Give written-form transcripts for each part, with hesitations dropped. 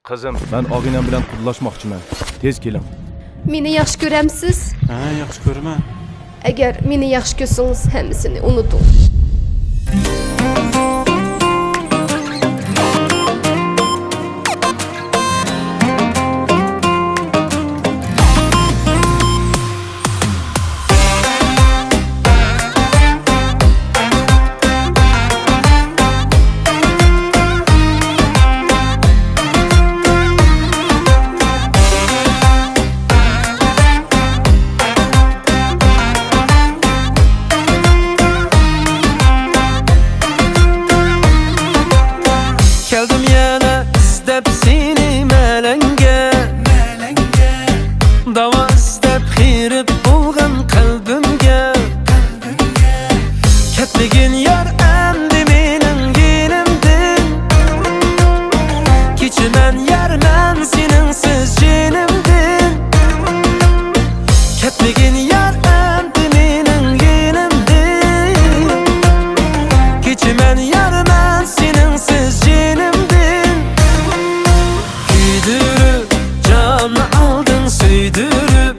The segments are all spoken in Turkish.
Kızım, ben ağayla bilen qudlaşmaqçıyam. Tez kelin. Meni yaxshi ko'ramsiz? Ha, yaxshi ko'raman. Agar meni yaxshi ko'rsangiz, hammasini unuting. Geldim yana istep seni melenge Dava istep xirib bo'lgan qalbimga Ketmegin yar endi mening yenimdin Kechiman yar men seningsiz jenimdin Ketmegin yar endi mening yenimdin Kechiman yar men seningsiz jenimdin Güydürüp canı aldın süydürüp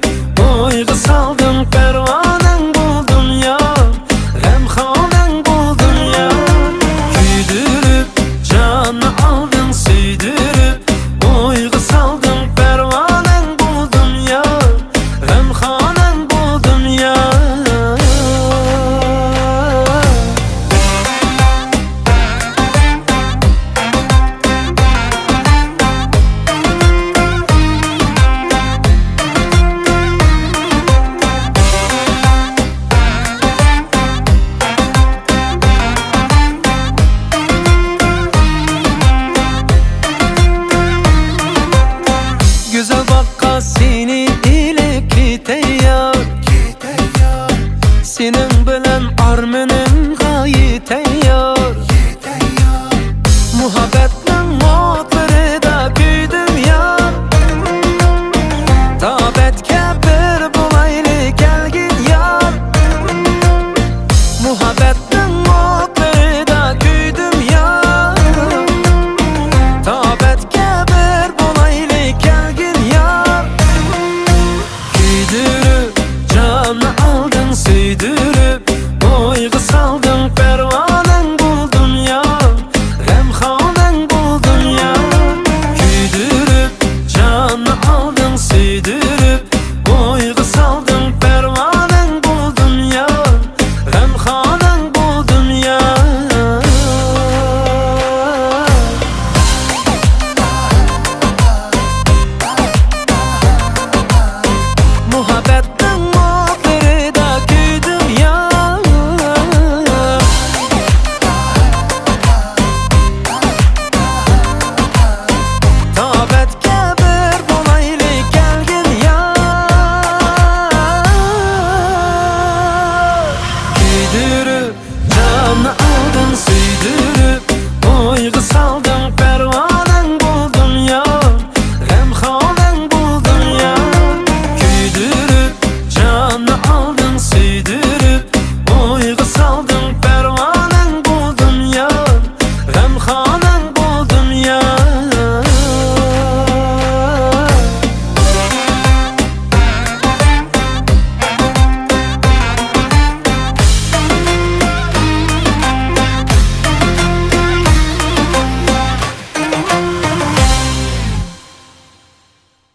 Oygu saldın pervanen buldun ya Remhanen buldun ya Güydürüp canı aldın süydürüp Oygu saldın pervanen buldun ya Remhanen buldun ya Güzel bakka seni ile kiteyar Senin bilen armenim gayet eyyar Muhabbetten mutları da büyüdüm yar Tabetke bir bulaylı gelgin yar Muhabbetten mutları da büyüdüm yar Tabetke bir bulaylı gelgin yar Güydürüp canı aldın süydürüp Oygu saldın pervanen buldun ya Remhanen buldun ya Güydürüp canı aldın süydürüp